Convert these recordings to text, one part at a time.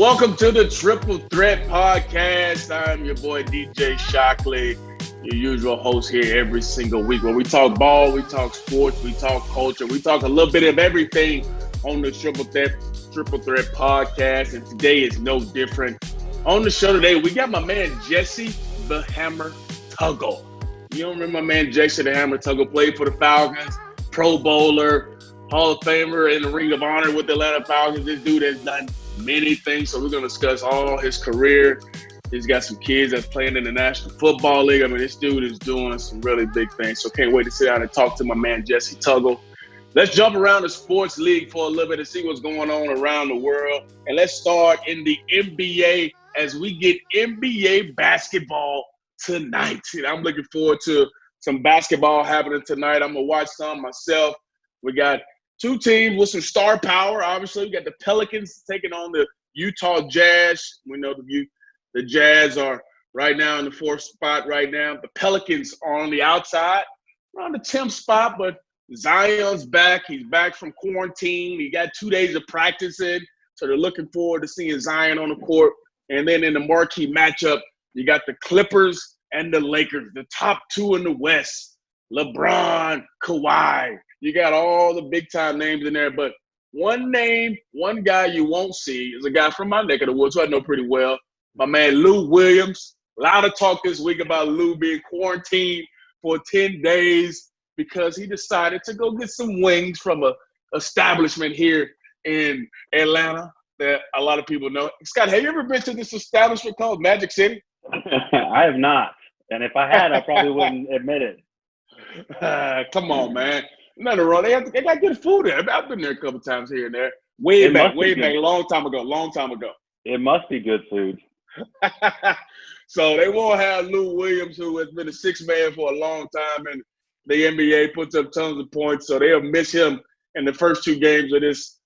Welcome to the Triple Threat Podcast. I'm your boy DJ Shockley, your usual host here every single week where we talk ball, we talk sports, we talk culture, we talk a little bit of everything on the Triple Threat Podcast, and today is no different. On the show today, we got my man Jesse the Hammer Tuggle. You don't remember my man Jesse the Hammer Tuggle? Played for the Falcons, Pro Bowler, Hall of Famer in the Ring of Honor with the Atlanta Falcons. This dude has done many things, so we're going to discuss all his career. He's got some kids that's playing in the National Football League. I mean, this dude is doing some really big things, so can't wait to sit down and talk to my man Jesse Tuggle. Let's jump around the sports league for a little bit and see what's going on around the world. And let's start in the NBA as we get NBA basketball tonight. And I'm looking forward to some basketball happening tonight. I'm going to watch some myself. We got two teams with some star power. Obviously, we got the Pelicans taking on the Utah Jazz. We know the Jazz are right now in the fourth spot right now. The Pelicans are on the outside, around the 10th spot, but Zion's back. He's back from quarantine. He got 2 days of practicing, so they're looking forward to seeing Zion on the court. And then in the marquee matchup, you got the Clippers and the Lakers, the top two in the West. LeBron, Kawhi. You got all the big-time names in there, but one guy you won't see is a guy from my neck of the woods who I know pretty well, my man Lou Williams. A lot of talk this week about Lou being quarantined for 10 days because he decided to go get some wings from a establishment here in Atlanta that a lot of people know. Scott, have you ever been to this establishment called Magic City? I have not. And if I had, I probably wouldn't admit it. Come on, man. Nothing wrong. They got good food there. I've been there a couple times here and there. Way back, a long time ago. It must be good food. So they won't have Lou Williams, who has been a sixth man for a long time, and the NBA puts up tons of points. So they'll miss him in the first two games of this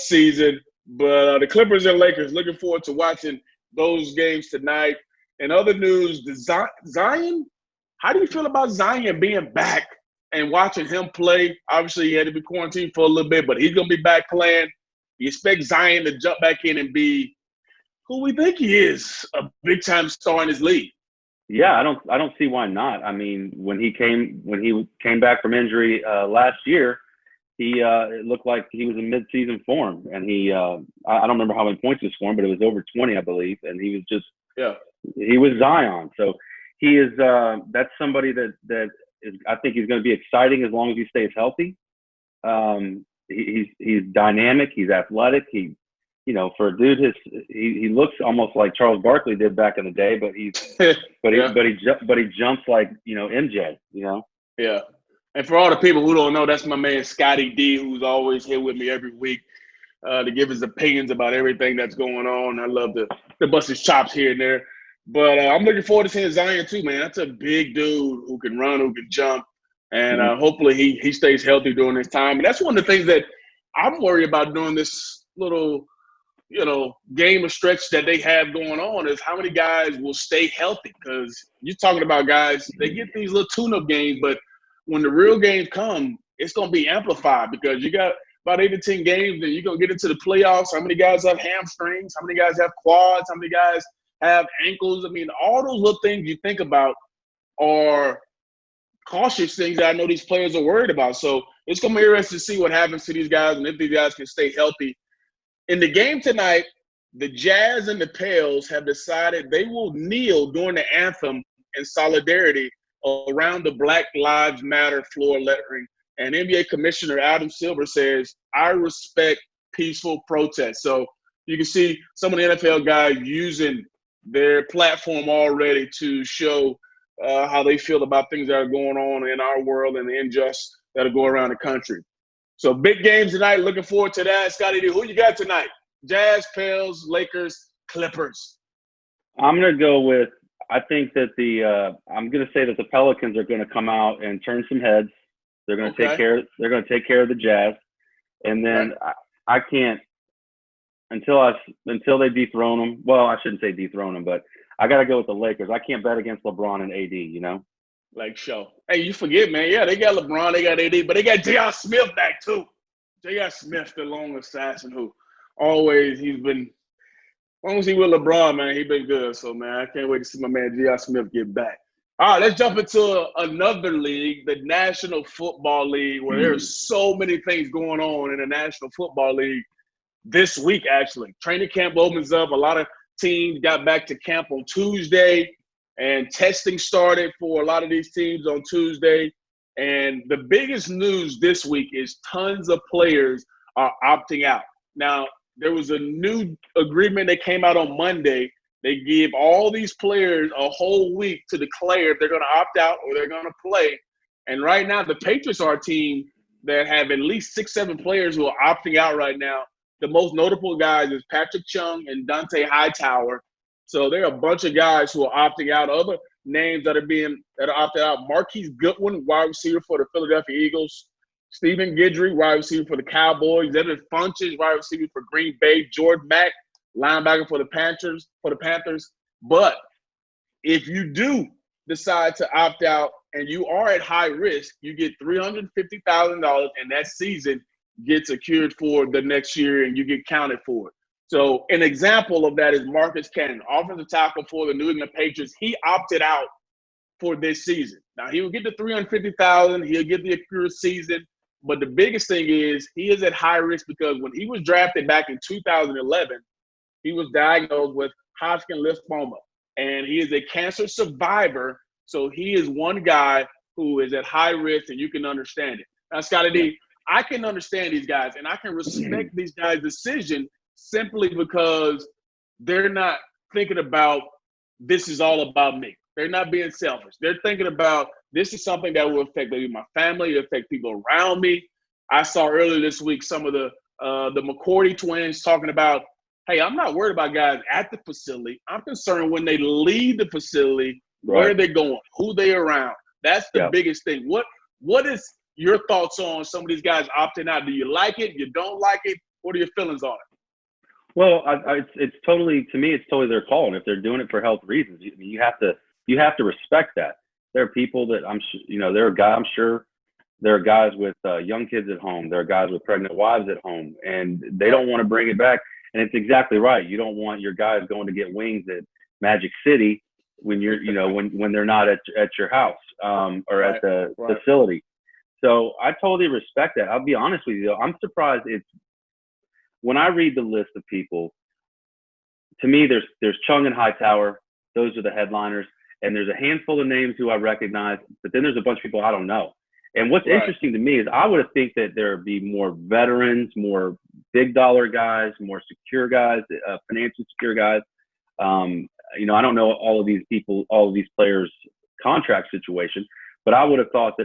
season. But the Clippers and Lakers, looking forward to watching those games tonight. In other news, Zion, how do you feel about Zion being back and watching him play? Obviously, he had to be quarantined for a little bit, but he's going to be back playing. You expect Zion to jump back in and be who we think he is, a big-time star in his league. Yeah, I don't see why not. I mean, when he came back from injury last year, it looked like he was in mid-season form, and I don't remember how many points he scored, but it was over 20, I believe, and he was just he was Zion. So he is that's somebody that is, I think he's going to be exciting as long as he stays healthy. He's dynamic, he's athletic. For a dude, he looks almost like Charles Barkley did back in the day, but he jumps like MJ. Yeah. And for all the people who don't know, that's my man Scotty D, who's always here with me every week to give his opinions about everything that's going on. I love to bust his chops here and there. But I'm looking forward to seeing Zion too, man. That's a big dude who can run, who can jump, and hopefully he stays healthy during this time. And that's one of the things that I'm worried about during this little game of stretch that they have going on is how many guys will stay healthy, because you're talking about guys, they get these little tune-up games, but when the real games come, it's going to be amplified because you got about 8 to 10 games and you're going to get into the playoffs. How many guys have hamstrings? How many guys have quads? How many guys have ankles? I mean, all those little things you think about are cautious things that I know these players are worried about. So it's going to be interesting to see what happens to these guys and if these guys can stay healthy. In the game tonight, the Jazz and the Pels have decided they will kneel during the anthem in solidarity around the Black Lives Matter floor lettering. And NBA Commissioner Adam Silver says, I respect peaceful protest. So you can see some of the NFL guys using their platform already to show how they feel about things that are going on in our world and the injustice that are going around the country. So big games tonight. Looking forward to that. Scotty, who you got tonight? Jazz, Pels, Lakers, Clippers. I'm going to go with, I think that I'm going to say that the Pelicans are going to come out and turn some heads. They're going to take care. They're going to take care of the Jazz, and then I can't until they dethrone them. Well, I shouldn't say dethrone them, but I got to go with the Lakers. I can't bet against LeBron and AD. Like show. Hey, you forget, man. Yeah, they got LeBron, they got AD, but they got J.R. Smith back too. J.R. Smith, the long assassin, who always he's been long as he with LeBron, man, he been good. So, man, I can't wait to see my man J.R. Smith get back. All right, let's jump into another league, the National Football League, where there's so many things going on in the National Football League this week, actually. Training camp opens up. A lot of teams got back to camp on Tuesday, and testing started for a lot of these teams on Tuesday. And the biggest news this week is tons of players are opting out. Now, there was a new agreement that came out on Monday. They give all these players a whole week to declare if they're going to opt out or they're going to play. And right now, the Patriots are a team that have at least 6-7 players who are opting out right now. The most notable guys is Patrick Chung and Dante Hightower. So there are a bunch of guys who are opting out. Other names that are opted out: Marquise Goodwin, wide receiver for the Philadelphia Eagles; Stephen Guidry, wide receiver for the Cowboys; Devin Funchess, wide receiver for Green Bay; Jordan Mack, linebacker for the Panthers. But if you do decide to opt out and you are at high risk, you get $350,000, and that season gets secured for the next year, and you get counted for it. So an example of that is Marcus Cannon, offensive tackle for the New England Patriots. He opted out for this season. Now, he will get the $350,000. He'll get the accrued season. But the biggest thing is he is at high risk because when he was drafted back in 2011, he was diagnosed with Hodgkin lymphoma, and he is a cancer survivor. So he is one guy who is at high risk, and you can understand it. Now, Scotty D, I can understand these guys, and I can respect these guys' decision simply because they're not thinking about this is all about me. They're not being selfish. They're thinking about this is something that will affect maybe my family, it'll affect people around me. I saw earlier this week some of the McCourty twins talking about, hey, I'm not worried about guys at the facility. I'm concerned when they leave the facility, where they're going, who they're around. That's the biggest thing. What is your thoughts on some of these guys opting out? Do you like it? You don't like it? What are your feelings on it? Well, it's totally, to me, it's totally their call. And if they're doing it for health reasons, you have to respect that. There are people that I'm sure there are guys with young kids at home. There are guys with pregnant wives at home, and they don't want to bring it back. And it's exactly right. You don't want your guys going to get wings at Magic City when you're, when they're not at your house or at the facility. So I totally respect that. I'll be honest with you, though. I'm surprised when I read the list of people, to me, there's Chung and Hightower. Those are the headliners. And there's a handful of names who I recognize, but then there's a bunch of people I don't know. And what's interesting to me is I would have think that there would be more veterans, more big dollar guys, more secure guys, financially secure guys. I don't know all of these people, all of these players' contract situation, but I would have thought that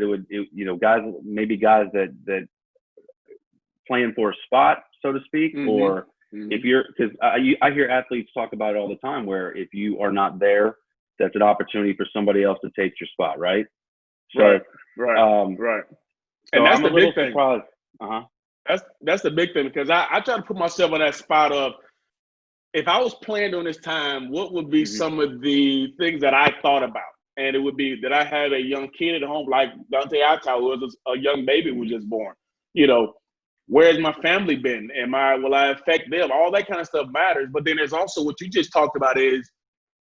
guys that playing for a spot, so to speak, or if because I hear athletes talk about it all the time, where if you are not there, that's an opportunity for somebody else to take your spot, right? So, right. And so that's I'm the a little big thing. Surprised. That's the big thing, because I try to put myself in that spot of, if I was playing during this time, what would be some of the things that I thought about? And it would be that I had a young kid at home, like Dante Hightower, who was a young baby who was just born. Where's my family been? Will I affect them? All that kind of stuff matters. But then there's also what you just talked about is,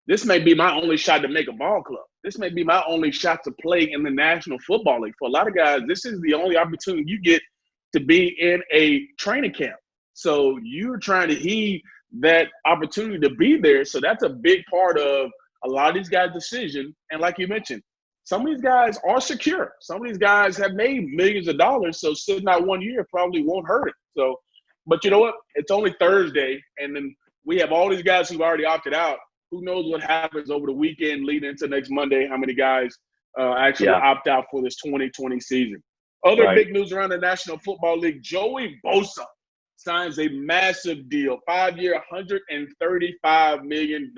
this may be my only shot to make a ball club. This may be my only shot to play in the National Football League. For a lot of guys, this is the only opportunity you get to be in a training camp. So you're trying to heed that opportunity to be there. So that's a big part of a lot of these guys' decision. And like you mentioned, some of these guys are secure. Some of these guys have made millions of dollars. So sitting out 1 year probably won't hurt it. So, but you know what? It's only Thursday. And then we have all these guys who've already opted out. Who knows what happens over the weekend leading into next Monday, how many guys actually opt out for this 2020 season. Other big news around the National Football League, Joey Bosa signs a massive deal, 5-year, $135 million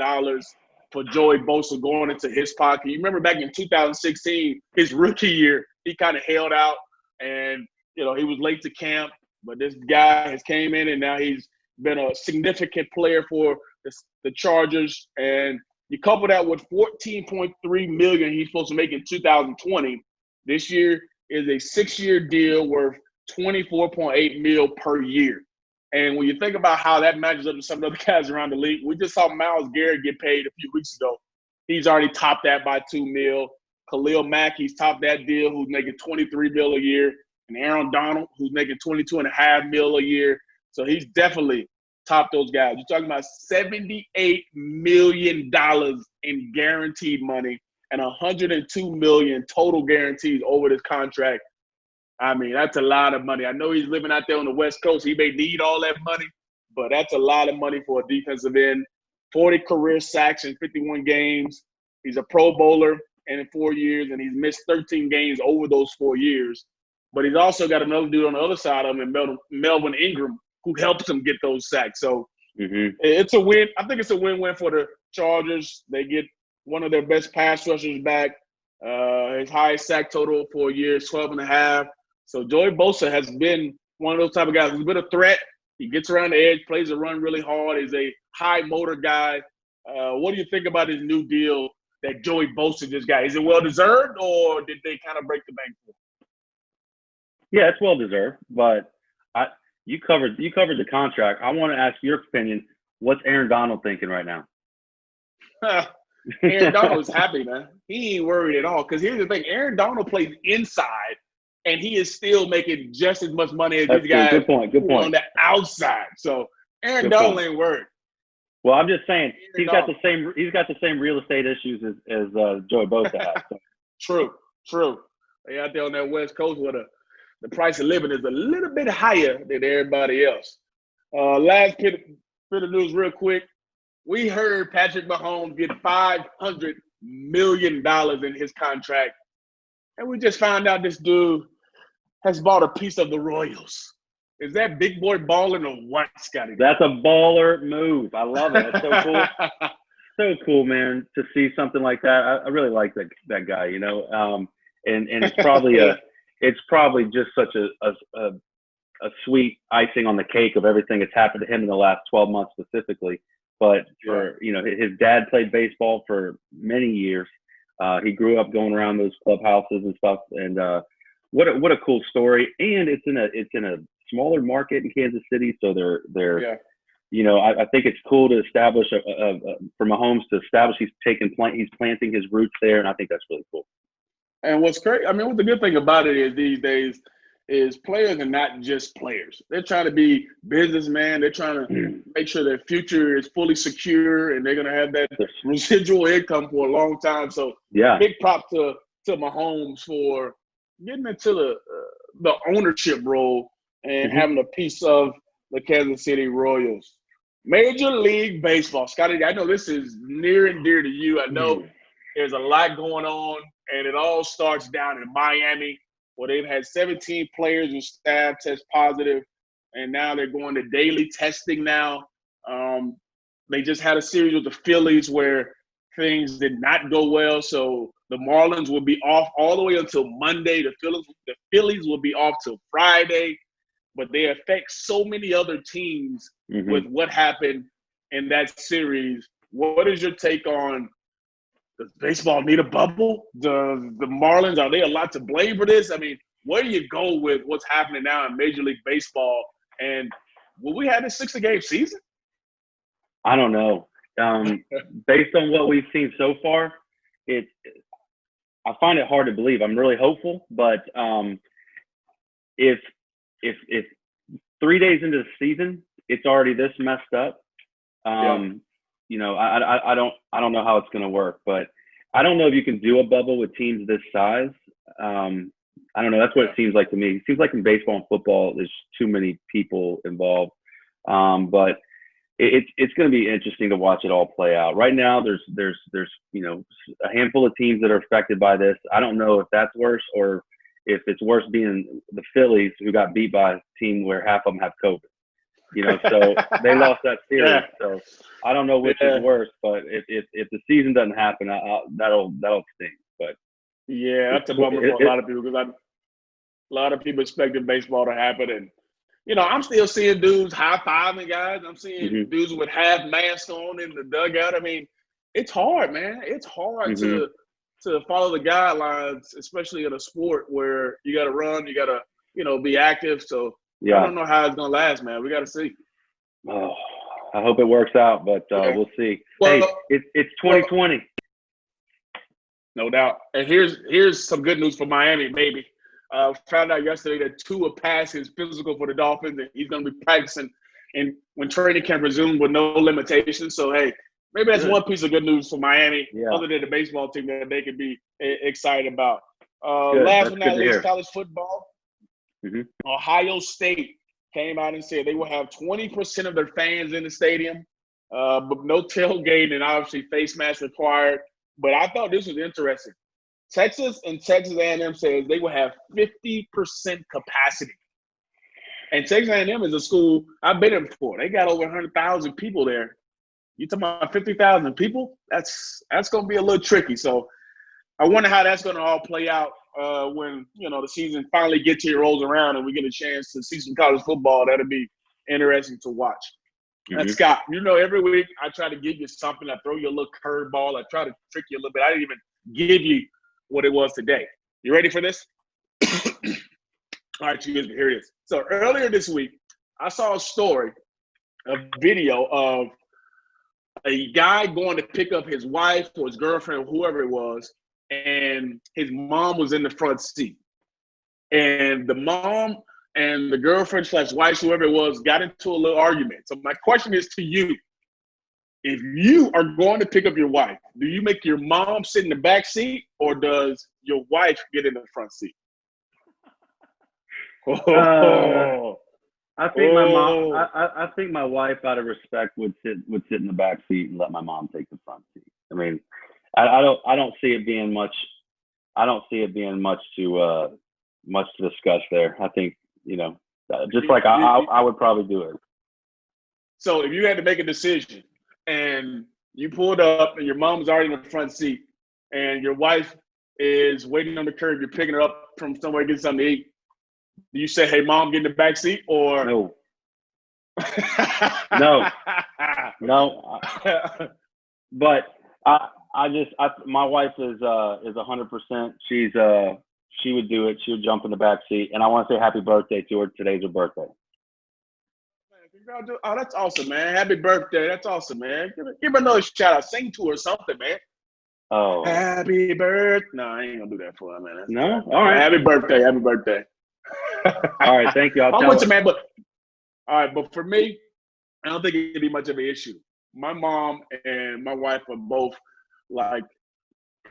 for Joey Bosa going into his pocket. You remember back in 2016, his rookie year, he kind of held out and, he was late to camp, but this guy has came in and now he's been a significant player for the Chargers, and you couple that with $14.3 million he's supposed to make in 2020. This year is a 6-year deal worth $24.8 million per year. And when you think about how that matches up to some of the other guys around the league, we just saw Myles Garrett get paid a few weeks ago. He's already topped that by $2 million. Khalil Mack, he's topped that deal, who's making $23 million a year. And Aaron Donald, who's making $22.5 million a year. So he's definitely topped those guys. You're talking about $78 million in guaranteed money and $102 million total guarantees over this contract. I mean, that's a lot of money. I know he's living out there on the West Coast. He may need all that money, but that's a lot of money for a defensive end. 40 career sacks in 51 games. He's a Pro Bowler in 4 years, and he's missed 13 games over those 4 years. But he's also got another dude on the other side of him, Melvin Ingram, who helps him get those sacks. So it's a win. I think it's a win-win for the Chargers. They get one of their best pass rushers back. His highest sack total for a year is 12.5. So Joey Bosa has been one of those type of guys who's been a threat. He gets around the edge, plays the run really hard. He's a high motor guy. What do you think about his new deal that Joey Bosa just got? Is it well-deserved, or did they kind of break the bank for him? Yeah, it's well-deserved, but you covered the contract. I want to ask your opinion. What's Aaron Donald thinking right now? Aaron Donald is happy, man. He ain't worried at all. Because here's the thing. Aaron Donald plays inside, and he is still making just as much money as these guys Good point. on the outside. So Aaron Donald ain't worried. Well, I'm just saying he's got the same real estate issues as Joey Bosa has. So. True. They out there on that West Coast where the price of living is a little bit higher than everybody else. Last bit of news real quick. We heard Patrick Mahomes get $500 million in his contract. And we just found out this dude has bought a piece of the Royals. Is that big boy balling or what, Scotty? That's a baller move. I love it. That's so cool. So cool, man, to see something like that. I really like that guy, you know. And it's probably just such a sweet icing on the cake of everything that's happened to him in the last 12 months specifically. But his dad played baseball for many years. He grew up going around those clubhouses and stuff. And what a cool story. And it's in a smaller market in Kansas City, so they're I think it's cool to establish for Mahomes to establish he's planting his roots there, and I think that's really cool. And what's great, I mean, what the good thing about it is these days is players are not just players. They're trying to be businessmen. They're trying to make sure their future is fully secure, and they're going to have that residual income for a long time. So big prop to Mahomes for getting into the ownership role and having a piece of the Kansas City Royals. Major League Baseball. Scotty, I know this is near and dear to you. I know there's a lot going on, and it all starts down in Miami, where they've had 17 players and staff test positive, and now they're going to daily testing now. They just had a series with the Phillies where things did not go well, so the Marlins will be off all the way until Monday. The Phillies will be off till Friday, but they affect so many other teams with what happened in that series. What is your take on, does baseball need a bubble? The Marlins, are they a lot to blame for this? I mean, where do you go with what's happening now in Major League Baseball? And will we have a 60-game season? I don't know. Based on what we've seen so far, I find it hard to believe. I'm really hopeful, but if 3 days into the season it's already this messed up, I don't know how it's going to work. But I don't know if you can do a bubble with teams this size. I don't know. That's what it seems like to me. It seems like in baseball and football, there's too many people involved. But it's going to be interesting to watch it all play out. Right now, there's a handful of teams that are affected by this. I don't know if that's worse or if it's worse being the Phillies, who got beat by a team where half of them have COVID. So they lost that series. Yeah. So I don't know which is worse, but if the season doesn't happen, that'll sting. But that's a bummer for a lot of people, because a lot of people expected baseball to happen, and I'm still seeing dudes high-fiving guys. I'm seeing dudes with half masks on in the dugout. I mean, it's hard, man. It's hard to follow the guidelines, especially in a sport where you got to run, you got to, be active. So I don't know how it's going to last, man. We got to see. Oh, I hope it works out, but we'll see. Well, hey, it's 2020. No doubt. And here's some good news for Miami, maybe. Found out yesterday that Tua passed his physical for the Dolphins, and he's going to be practicing and when training camp resumes with no limitations. So, hey, maybe that's one piece of good news for Miami, other than the baseball team that they could be excited about. Last but not least, college football. Mm-hmm. Ohio State came out and said they will have 20% of their fans in the stadium, but no tailgating and obviously face masks required. But I thought this was interesting. Texas and Texas A&M says they will have 50% capacity. And Texas A&M is a school I've been in before. They got over 100,000 people there. You talking about 50,000 people? That's going to be a little tricky. So I wonder how that's going to all play out when the season finally rolls around and we get a chance to see some college football. That'll be interesting to watch. Mm-hmm. Scott, every week I try to give you something. I throw you a little curveball. I try to trick you a little bit. I didn't even give you what it was today. You ready for this? All right, you guys, here it is. So earlier this week, I saw a video of a guy going to pick up his wife or his girlfriend or whoever it was, and his mom was in the front seat. And the mom and the girlfriend / wife, whoever it was, got into a little argument. So my question is to you. If you are going to pick up your wife, do you make your mom sit in the back seat or does your wife get in the front seat? I think my mom. I think my wife, out of respect, would sit in the back seat and let my mom take the front seat. I mean, I don't see it being much. I don't see it being much to discuss there. I think just like I would probably do it. So if you had to make a decision and you pulled up and your mom was already in the front seat and your wife is waiting on the curb, you're picking her up from somewhere to get something to eat, do you say, hey, mom, get in the back seat? Or no. No. But my wife is 100%. She would do it. She would jump in the back seat. And I want to say happy birthday to her. Today's her birthday. Oh, that's awesome, man. Happy birthday. That's awesome, man. Give her another shout out. Sing to her something, man. Oh. Happy birthday. No, I ain't going to do that for her, man. No? All right. Happy birthday. Happy birthday. All right. Thank you. I'm with you, man. But for me, I don't think it'd be much of an issue. My mom and my wife are both like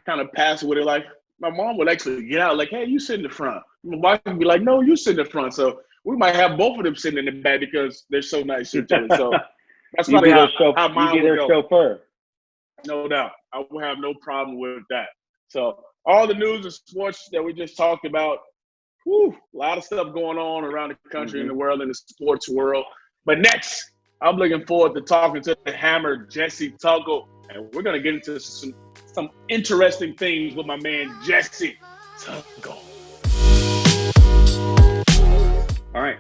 kind of passive with it. Like my mom would actually get out, like, hey, you sit in the front. My wife would be like, no, you sit in the front. So we might have both of them sitting in the back because they're so nice to each other. So that's probably how mine would go. Chauffeur. No doubt. I will have no problem with that. So all the news and sports that we just talked about, a lot of stuff going on around the country and the world, in the sports world. But next, I'm looking forward to talking to the Hammer, Jesse Tuggle, and we're going to get into some interesting things with my man, Jesse Tuggle. All right.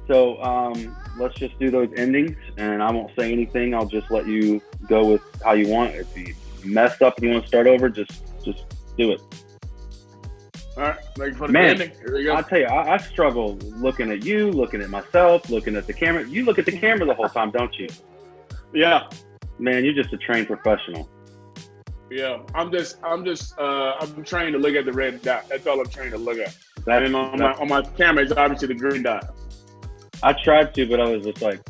So let's just do those endings, and I won't say anything. I'll just let you go with how you want. If you messed up and you want to start over, just do it. All right, ready for the ending. Here we go. I'll tell you, I struggle looking at you, looking at myself, looking at the camera. You look at the camera the whole time, don't you? Yeah. Man, you're just a trained professional. Yeah, I'm trained to look at the red dot. That's all I'm trained to look at. And on my camera, it's obviously the green dot. I tried to, but I was just like.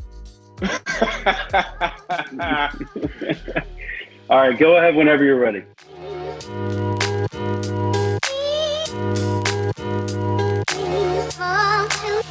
All right, go ahead whenever you're ready. Fall to